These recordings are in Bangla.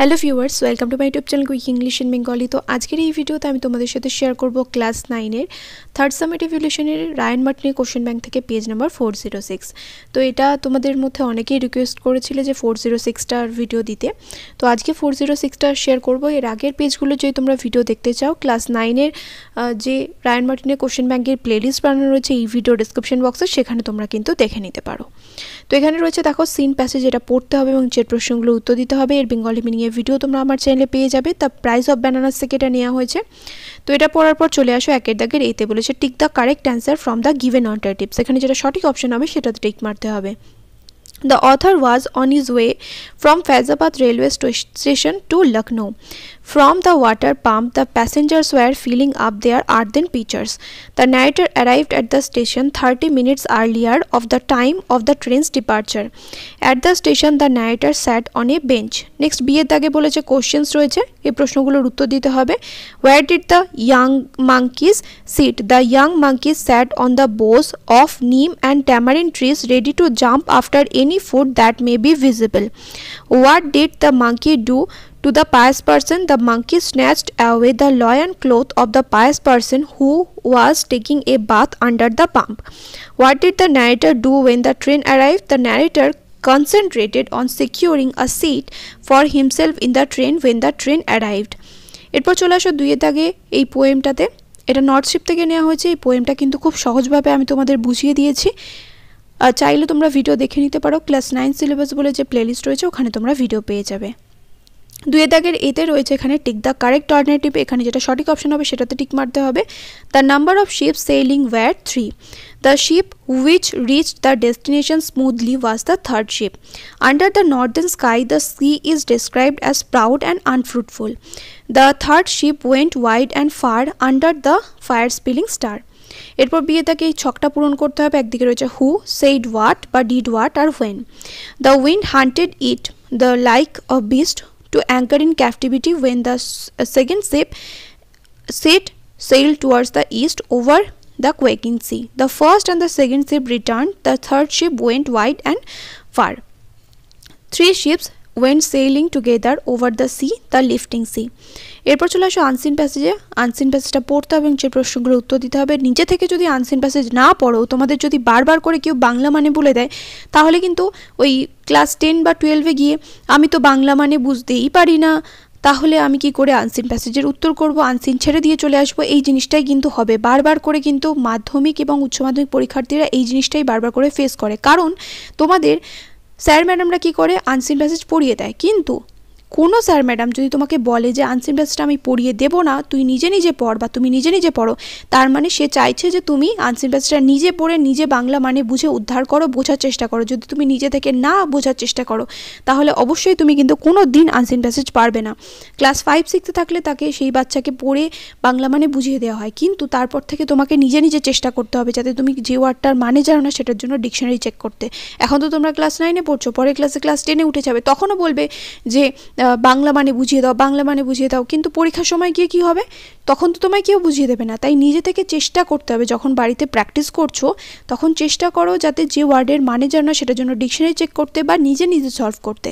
Hello viewers, welcome to my YouTube channel quick English in Bengali. তো আজকের এই ভিডিওতে আমি তোমাদের সাথে শেয়ার করব ক্লাস 9 এর থার্ড সামেট ইভ্যালুয়েশনের রায়ান মার্টিনের কোশ্চেন ব্যাংক থেকে পেজ নাম্বার 406। তো এটা তোমাদের মধ্যে অনেকেই রিকোয়েস্ট করেছিলে যে 406টার ভিডিও দিতে, তো আজকে 406টা শেয়ার করব। এর আগের পেজগুলো যদি তোমরা ভিডিও দেখতে চাও, ক্লাস 9 এর যে রায়ান মার্টিনের কোশ্চেন ব্যাংকের প্লেলিস্ট বানানো রয়েছে এই ভিডিও ডেসক্রিপশন বক্সে, সেখানে তোমরা কিন্তু দেখে নিতে পারো। তো এখানে রয়েছে দেখো সিন প্যাসেজ, এটা পড়তে হবে এবং যে প্রশ্নগুলো উত্তর দিতে হবে। এর বেঙ্গলি মিনিং এর ভিডিও তোমরা আমার চ্যানেলে পেয়ে যাবে। দ্য প্রাইস অফ ব্যানানাস থেকে এটা নেওয়া হয়েছে। তো এটা পড়ার পর চলে আসো একের দাগের এতে, বলেছে tick the correct answer from the given alternatives. এখানে যেটা সঠিক অপশন হবে সেটাতে টিক মারতে হবে। The author was on his way from Faizabad railway station to Lucknow. From the water pump, the passengers were filling up their earthen pitchers. The narrator arrived at the station 30 minutes earlier of the time of the train's departure. At the station, the narrator sat on a bench. Next, B এর দাগে বলেছে কোশ্চেন্স রয়েছে, এই প্রশ্নগুলোর উত্তর দিতে হবে। Where did the young monkeys sit? The young monkeys sat on the boughs of neem and tamarind trees, ready to jump after any food that may be visible. What did the monkey do to the pious person? The monkey snatched away the loin cloth of the pious person who was taking a bath under the pump. What did the narrator do when the train arrived? The narrator concentrated on securing a seat for himself in the train when the train arrived. এরপর চলে আসো দুইয়ের দাগে এই পোয়েমটাতে, এটা নর্থশিপ থেকে নেওয়া হয়েছে। এই পোয়েমটা কিন্তু খুব সহজভাবে আমি তোমাদের বুঝিয়ে দিয়েছি, চাইলে তোমরা ভিডিও দেখে নিতে পারো। ক্লাস 9 সিলেবাস বলে যে প্লেলিস্ট রয়েছে ওখানে তোমরা ভিডিও পেয়ে যাবে। দুইয়ের দাগের এতে রয়েছে এখানে টিক দ্য কারেক্ট অল্টারনেটিভ, এখানে যেটা সঠিক অপশন হবে সেটাতে টিক মারতে হবে। The number of ship sailing were 3. The ship which reached the destination smoothly was the third ship. Under the northern sky, the sea is described as proud and unfruitful. The third ship went wide and far under the fire-spilling star. এরপর বিয়ে তাকে এই ছকটা পূরণ করতে হবে। একদিকে রয়েছে হু, said what বা did what R when. The wind hunted it, the like a beast, to anchor in captivity when the second ship sailed towards the east over the quaking sea. The first and the second ship returned. The third ship went wide and far. 3 ships went sailing together over the sea, the lifting sea. এরপর চলে আসো আনসিন প্যাসেজে। আনসিন প্যাসেজটা পড়তে হবে এবং যে প্রশ্নগুলো উত্তর দিতে হবে। নিজে থেকে যদি আনসিন প্যাসেজ না পড়ো, তোমাদের যদি বারবার করে কেউ বাংলা মানে বলে দেয়, তাহলে কিন্তু ওই ক্লাস 10 বা 12-এ গিয়ে আমি তো বাংলা মানে বুঝতেই পারি না, তাহলে আমি কি করে আনসিন প্যাসেজের উত্তর করব, আনসিন ছেড়ে দিয়ে চলে আসবো, এই জিনিসটাই কিন্তু হবে। বারবার করে কিন্তু মাধ্যমিক এবং উচ্চ মাধ্যমিক পরীক্ষার্থীরা এই জিনিসটাই বারবার করে ফেস করে, কারণ তোমাদের স্যার ম্যাডামরা কি করে আনসিন প্যাসেজ পড়িয়ে দেয়, কিন্তু কোনো স্যার ম্যাডাম যদি তোমাকে বলে যে আনসিন প্যাসেজটা আমি পড়িয়ে দেবো না, তুই নিজে নিজে পড় বা তুমি নিজে নিজে পড়ো, তার মানে সে চাইছে যে তুমি আনসিন প্যাসেজটা নিজে পড়ে নিজে বাংলা মানে বুঝে উদ্ধার করো, বোঝার চেষ্টা করো। যদি তুমি নিজে থেকে না বোঝার চেষ্টা করো, তাহলে অবশ্যই তুমি কিন্তু কোনো দিন আনসিন প্যাসেজ পারবে না। ক্লাস 5-6-এ থাকলে তাকে সেই বাচ্চাকে পড়ে বাংলা মানে বুঝিয়ে দেওয়া হয়, কিন্তু তারপর থেকে তোমাকে নিজে নিজে চেষ্টা করতে হবে যাতে তুমি যে ওয়ার্ডটার মানে জানো না সেটার জন্য ডিকশনারি চেক করতে। এখন তো তোমরা ক্লাস 9-এ পড়ছো, পরে ক্লাস 10-এ উঠে যাবে, তখনও বলবে যে বাংলা মানে বুঝিয়ে দাও, বাংলা মানে বুঝিয়ে দাও, কিন্তু পরীক্ষার সময় গিয়ে কী হবে, তখন তো তোমায় কেউ বুঝিয়ে দেবে না। তাই নিজে থেকে চেষ্টা করতে হবে। যখন বাড়িতে প্র্যাকটিস করছো তখন চেষ্টা করো যাতে যে ওয়ার্ডের মানে জানো না সেটার জন্য ডিকশনারি চেক করতে বা নিজে নিজে সলভ করতে।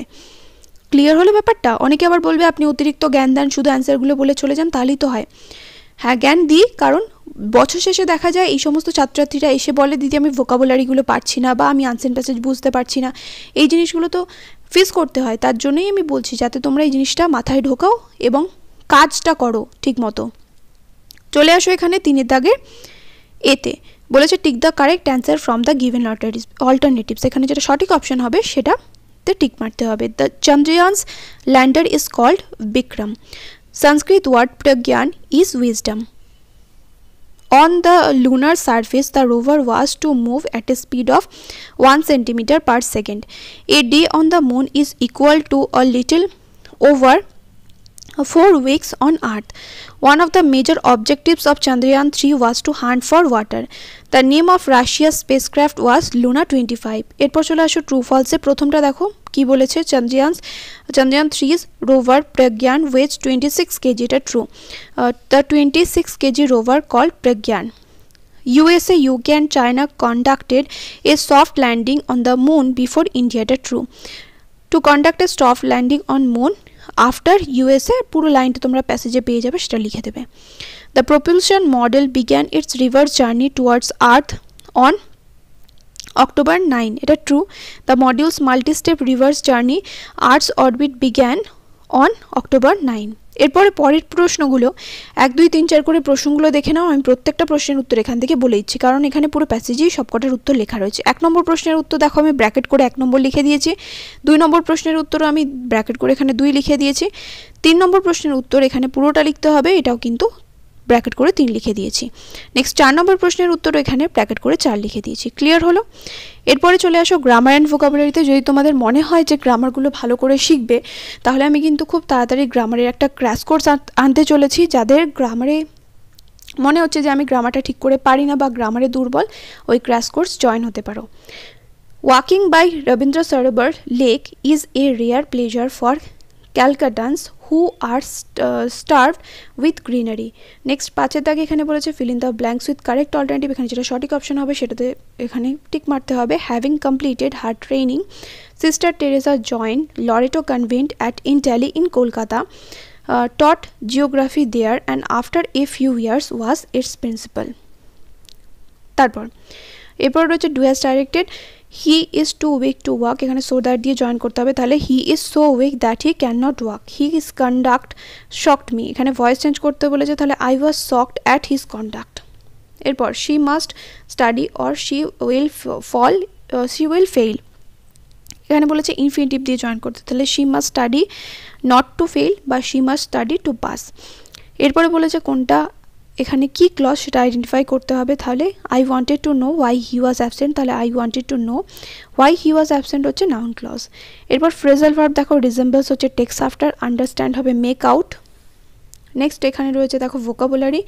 ক্লিয়ার হলো ব্যাপারটা? অনেকে আবার বলবে আপনি অতিরিক্ত জ্ঞান দেন, শুধু অ্যান্সারগুলো বলে চলে যান, তাহলেই তো হয়। হ্যাঁ, জ্ঞান দিই, কারণ বছর শেষে দেখা যায় এই সমস্ত ছাত্রছাত্রীরা এসে বলে দিদি আমি ভোকাবুলারিগুলো পারছি না বা আমি আনসিন প্যাসেজ বুঝতে পারছি না। এই জিনিসগুলো তো ফেস করতে হয়, তার জন্যই আমি বলছি যাতে তোমরা এই জিনিসটা মাথায় ঢোকাও এবং কাজটা করো ঠিক মতো। চলে আসো এখানে 3-এর দাগে এতে, বলেছে tick the correct answer from the given alternatives. এখানে যেটা সঠিক অপশন হবে সেটাতে টিক মারতে হবে। The Chandrayaan's lander is called Vikram. Sanskrit word Pragyan is wisdom. On the lunar surface, the rover was to move at a speed of 1 centimeter per second. A day on the moon is equal to a little over 4 weeks on Earth. One of the major objectives of Chandrayaan 3 was to hunt for water. The name of Russia's spacecraft was Luna 25. এরপর চলে আসো ট্রু ফলসে। প্রথমটা দেখো কি বলেছে, Chandrayaan 3's rover Pragyan weighs 26 kg, এটা true. The 26 kg rover called Pragyan. USA, UK and China conducted a soft landing on the moon before India, এটা true. To conduct a soft landing on moon, after USA, পুরো লাইনটা তোমরা প্যাসেজে পেয়ে যাবে, সেটা লিখে দেবে। The propulsion module began its reverse journey towards earth on October 9. এটা true. The modules multi step reverse journey earth's orbit began on October 9. এরপরে পরের প্রশ্নগুলো 1 2 3 4 করে প্রশ্নগুলো দেখে নাও। আমি প্রত্যেকটা প্রশ্নের উত্তর এখান থেকে বলে দিচ্ছি, কারণ এখানে পুরো প্যাসেজেই সবকটার উত্তর লেখা রয়েছে। 1 নম্বর প্রশ্নের উত্তর দেখো আমি ব্র্যাকেট করে 1 নম্বর লিখে দিয়েছি। 2 নম্বর প্রশ্নের উত্তরও আমি ব্র্যাকেট করে এখানে 2 লিখে দিয়েছি। 3 নম্বর প্রশ্নের উত্তর এখানে পুরোটা লিখতে হবে, এটাও কিন্তু ব্র্যাকেট করে 3 লিখে দিয়েছি। নেক্সট 4 নম্বর প্রশ্নের উত্তর এখানে ব্র্যাকেট করে 4 লিখে দিয়েছি। ক্লিয়ার হলো? এরপরে চলে আসো গ্রামার অ্যান্ড ভোকাবুলারিতে। যদি তোমাদের মনে হয় যে গ্রামারগুলো ভালো করে শিখবে, তাহলে আমি কিন্তু খুব তাড়াতাড়ি গ্রামারের একটা ক্র্যাশ কোর্স আনতে চলেছি। যাদের গ্রামারে মনে হচ্ছে যে আমি গ্রামারটা ঠিক করে পারি না বা গ্রামারে দুর্বল, ওই ক্র্যাশ কোর্স জয়েন হতে পারো। Walking by Rabindra Sarobar lake is a rare pleasure for Calcuttans who are starved with greenery. Next 5 দাগে এখানে বলেছে fill in the blanks with correct alternative। এখানে যেটা সঠিক অপশন হবে সেটাতে এখানে টিক মারতে হবে। having completed her training, Sister Teresa joined Loreto Convent in Delhi in Kolkata, taught geography there and after a few years was its principal. তারপর এরপর রয়েছে do as directed, he is too weak to walk, এখানে so that দিয়ে জয়েন করতে হবে, তাহলে he is so weak that he cannot walk. His conduct shocked me, এখানে ভয়েস চেঞ্জ করতে বলেছে, তাহলে I was shocked at his conduct. এরপর she must study or she will fail, এখানে বলেছে ইনফিনিটিভ দিয়ে জয়েন করতে, তাহলে she must study not to fail বা she must study to pass. এরপরে বলেছে কোনটা এখানে কি ক্লজ সেটা আইডেন্টিফাই করতে হবে, তাহলে I wanted to know why he was absent, তাহলে I wanted to know why he was absent হচ্ছে নাউন ক্লজ। এরপর ফ্রেজাল ভার্ব দেখো রিজেম্বলস হচ্ছে টেক্স আফটার, আন্ডারস্ট্যান্ড হবে মেক আউট। নেক্সট এখানে রয়েছে দেখো vocabulary,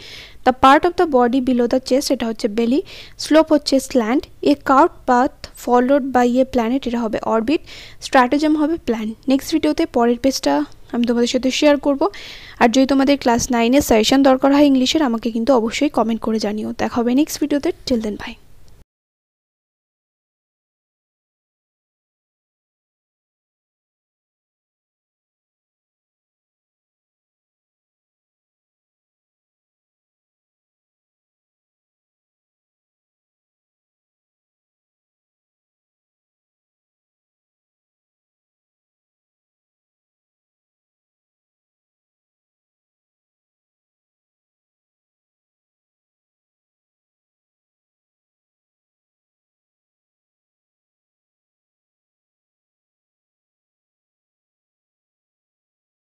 the part of the body below the chest, এটা হচ্ছে বেলি। স্লোপ হচ্ছে slant, a curve path followed by a planet, এটা হবে অরবিট। স্ট্র্যাটেজম হবে প্ল্যান। নেক্সট ভিডিওতে পরের পেজটা আমি তোমাদের সাথে শেয়ার করব। আর যদি তোমাদের ক্লাস 9-এর সাজেশন দরকার হয় ইংলিশের, আমাকে কিন্তু অবশ্যই কমেন্ট করে জানিও। দেখা হবে নেক্সট ভিডিওতে। Till then by.